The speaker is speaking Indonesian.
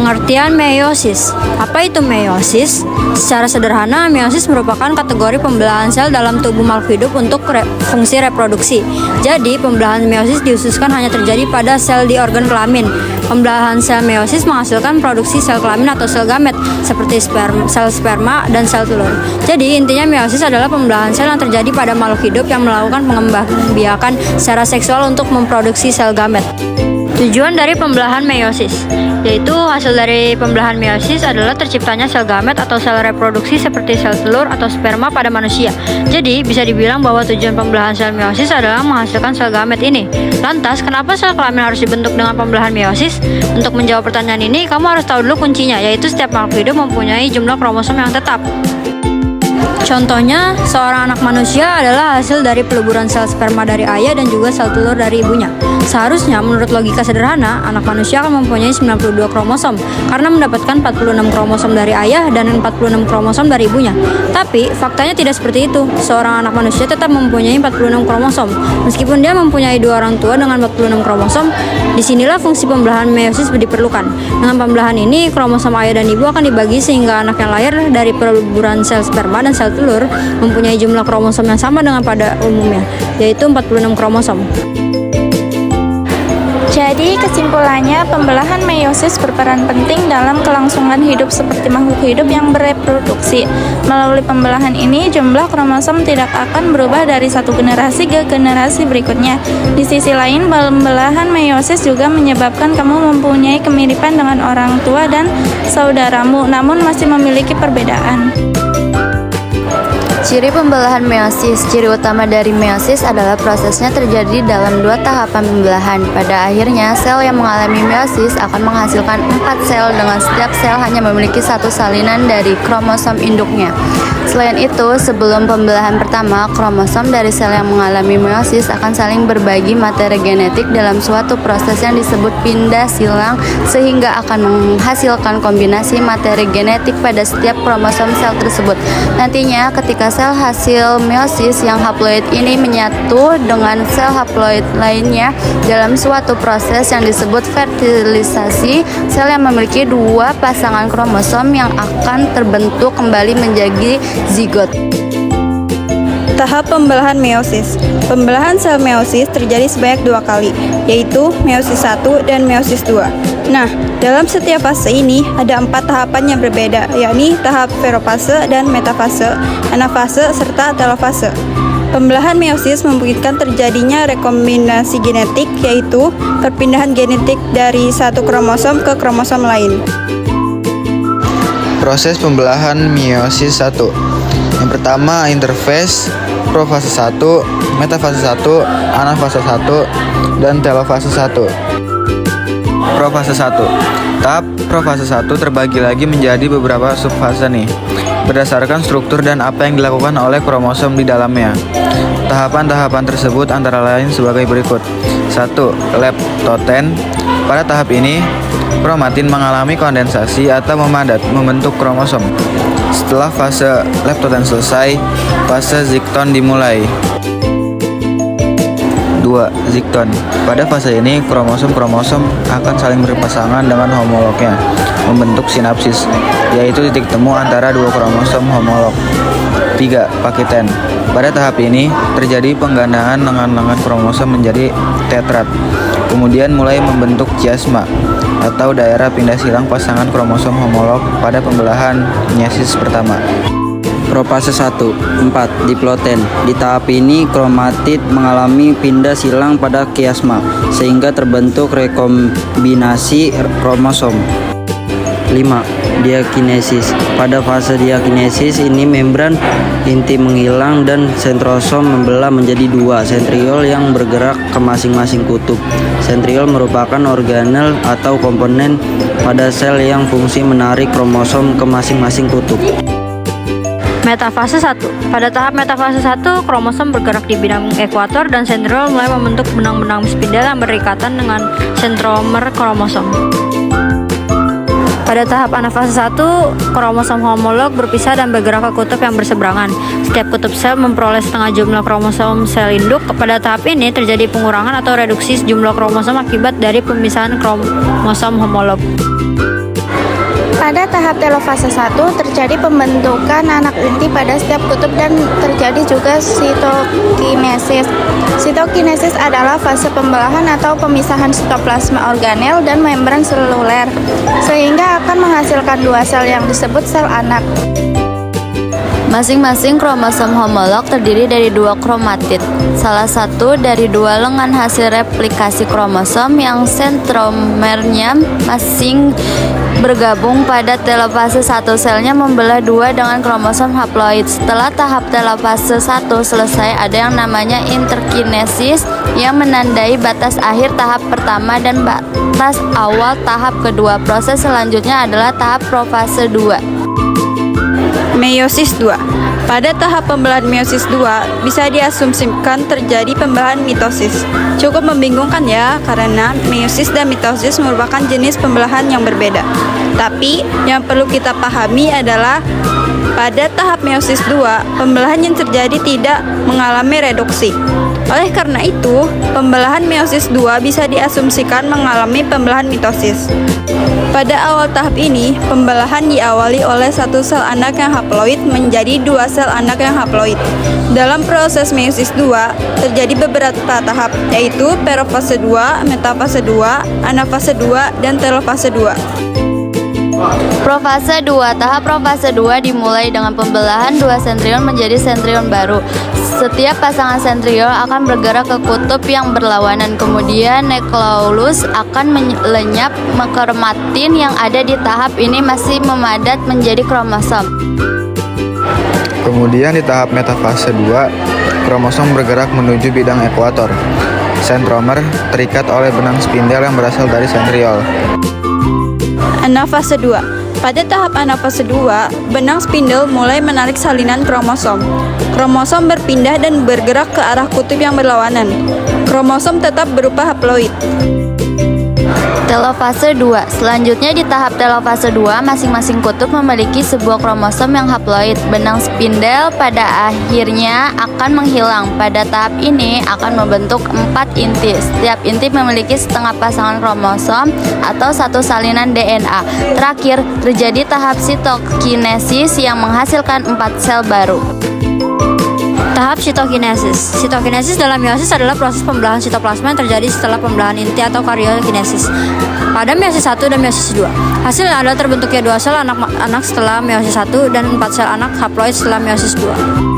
Pengertian meiosis. Apa itu meiosis? Secara sederhana, meiosis merupakan kategori pembelahan sel dalam tubuh makhluk hidup untuk fungsi reproduksi. Jadi, pembelahan meiosis dihususkan hanya terjadi pada sel di organ kelamin. Pembelahan sel meiosis menghasilkan produksi sel kelamin atau sel gamet, seperti sel sperma dan sel telur. Jadi, intinya meiosis adalah pembelahan sel yang terjadi pada makhluk hidup yang melakukan pengembangbiakan secara seksual untuk memproduksi sel gamet. Tujuan dari pembelahan meiosis, yaitu hasil dari pembelahan meiosis adalah terciptanya sel gamet atau sel reproduksi seperti sel telur atau sperma pada manusia. Jadi, bisa dibilang bahwa tujuan pembelahan sel meiosis adalah menghasilkan sel gamet ini. Lantas, kenapa sel kelamin harus dibentuk dengan pembelahan meiosis? Untuk menjawab pertanyaan ini, kamu harus tahu dulu kuncinya, yaitu setiap makhluk hidup mempunyai jumlah kromosom yang tetap. Contohnya, seorang anak manusia adalah hasil dari peluburan sel sperma dari ayah dan juga sel telur dari ibunya. Seharusnya, menurut logika sederhana, anak manusia akan mempunyai 92 kromosom karena mendapatkan 46 kromosom dari ayah dan 46 kromosom dari ibunya. Tapi, faktanya tidak seperti itu. Seorang anak manusia tetap mempunyai 46 kromosom. Meskipun dia mempunyai dua orang tua dengan 46 kromosom, disinilah fungsi pembelahan meiosis diperlukan. Dengan pembelahan ini, kromosom ayah dan ibu akan dibagi sehingga anak yang lahir dari peluburan sel sperma dan sel telur mempunyai jumlah kromosom yang sama dengan pada umumnya, yaitu 46 kromosom. Jadi kesimpulannya, pembelahan meiosis berperan penting dalam kelangsungan hidup seperti makhluk hidup yang bereproduksi. Melalui pembelahan ini, jumlah kromosom tidak akan berubah dari satu generasi ke generasi berikutnya. Di sisi lain, pembelahan meiosis juga menyebabkan kamu mempunyai kemiripan dengan orang tua dan saudaramu, namun masih memiliki perbedaan. Ciri pembelahan meiosis. Ciri utama dari meiosis adalah prosesnya terjadi dalam dua tahapan pembelahan. Pada akhirnya, sel yang mengalami meiosis akan menghasilkan 4 sel dengan setiap sel hanya memiliki satu salinan dari kromosom induknya. Selain itu, sebelum pembelahan pertama, kromosom dari sel yang mengalami meiosis akan saling berbagi materi genetik dalam suatu proses yang disebut pindah silang sehingga akan menghasilkan kombinasi materi genetik pada setiap kromosom sel tersebut. Nantinya, ketika sel hasil meiosis yang haploid ini menyatu dengan sel haploid lainnya dalam suatu proses yang disebut fertilisasi, sel yang memiliki dua pasangan kromosom yang akan terbentuk kembali menjadi zigot. Tahap pembelahan meiosis. Pembelahan sel meiosis terjadi sebanyak 2 kali, yaitu meiosis 1 dan meiosis 2. Nah, dalam setiap fase ini ada 4 tahapan yang berbeda, yakni tahap ferofase dan metafase, anafase, serta telofase. Pembelahan meiosis memungkinkan terjadinya rekombinasi genetik, yaitu perpindahan genetik dari satu kromosom ke kromosom lain. Proses pembelahan meiosis 1. Yang pertama, interfase, profase 1, metafase 1, anafase 1, dan telofase 1. Profase 1. Tahap profase 1 terbagi lagi menjadi beberapa subfase nih, berdasarkan struktur dan apa yang dilakukan oleh kromosom di dalamnya. Tahapan-tahapan tersebut antara lain sebagai berikut. 1. Leptoten. Pada tahap ini, kromatin mengalami kondensasi atau memadat membentuk kromosom. Setelah fase leptoten selesai, fase zikton dimulai. 2. Zikton. Pada fase ini, kromosom-kromosom akan saling berpasangan dengan homolognya, membentuk sinapsis, yaitu titik temu antara dua kromosom homolog. 3. Pakiten. Pada tahap ini, terjadi penggandaan lengan-lengan kromosom menjadi tetrad. Kemudian mulai membentuk chiasma, atau daerah pindah silang pasangan kromosom homolog pada pembelahan meiosis pertama. Profase 1. 4. Diploten. Di tahap ini, kromatid mengalami pindah silang pada chiasma, sehingga terbentuk rekombinasi kromosom. 5. Diakinesis. Pada fase diakinesis ini, membran inti menghilang dan sentrosom membelah menjadi 2 sentriol yang bergerak ke masing-masing kutub. Sentriol merupakan organel atau komponen pada sel yang fungsi menarik kromosom ke masing-masing kutub. Metafase 1. Pada tahap metafase 1, kromosom bergerak di bidang ekuator dan sentriol mulai membentuk benang-benang spindel yang berikatan dengan sentromer kromosom. Pada tahap anafase 1, kromosom homolog berpisah dan bergerak ke kutub yang berseberangan. Setiap kutub sel memperoleh setengah jumlah kromosom sel induk. Pada tahap ini terjadi pengurangan atau reduksi jumlah kromosom akibat dari pemisahan kromosom homolog. Pada tahap telofase 1 terjadi pembentukan anak inti pada setiap kutub dan terjadi juga sitokinesis. Sitokinesis adalah fase pembelahan atau pemisahan sitoplasma organel dan membran seluler, sehingga akan menghasilkan dua sel yang disebut sel anak. Masing-masing kromosom homolog terdiri dari dua kromatid. Salah satu dari dua lengan hasil replikasi kromosom yang sentromernya masing bergabung pada telofase 1. Selnya membelah dua dengan kromosom haploid. Setelah tahap telofase 1 selesai, ada yang namanya interkinesis yang menandai batas akhir tahap pertama dan batas awal tahap kedua. Proses selanjutnya adalah tahap profase 2. Meiosis 2. Pada tahap pembelahan meiosis 2 bisa diasumsikan terjadi pembelahan mitosis. Cukup membingungkan ya, karena meiosis dan mitosis merupakan jenis pembelahan yang berbeda. Tapi yang perlu kita pahami adalah pada tahap meiosis 2, pembelahan yang terjadi tidak mengalami reduksi. Oleh karena itu, pembelahan meiosis 2 bisa diasumsikan mengalami pembelahan mitosis. Pada awal tahap ini, pembelahan diawali oleh satu sel anak yang haploid menjadi dua sel anak yang haploid. Dalam proses meiosis 2, terjadi beberapa tahap, yaitu perofase 2, metafase 2, anafase 2, dan telofase 2. Profase 2. Tahap profase 2 dimulai dengan pembelahan dua sentrion menjadi sentrion baru. Setiap pasangan sentriol akan bergerak ke kutub yang berlawanan. Kemudian nukleolus akan lenyap, kromatin yang ada di tahap ini masih memadat menjadi kromosom. Kemudian di tahap metafase 2, kromosom bergerak menuju bidang ekuator. Sentromer terikat oleh benang spindel yang berasal dari sentriol. Anafase 2. Pada tahap anafase 2, benang spindel mulai menarik salinan kromosom. Kromosom berpindah dan bergerak ke arah kutub yang berlawanan. Kromosom tetap berupa haploid. Telofase 2. Selanjutnya di tahap telofase 2, masing-masing kutub memiliki sebuah kromosom yang haploid. Benang spindel pada akhirnya akan menghilang. Pada tahap ini akan membentuk 4 inti. Setiap inti memiliki setengah pasangan kromosom atau satu salinan DNA. Terakhir, terjadi tahap sitokinesis yang menghasilkan 4 sel baru. Tahap sitokinesis. Sitokinesis dalam meiosis adalah proses pembelahan sitoplasma yang terjadi setelah pembelahan inti atau karyokinesis pada meiosis 1 dan meiosis 2. Hasilnya adalah terbentuknya dua sel anak setelah meiosis 1 dan 4 sel anak haploid setelah meiosis 2.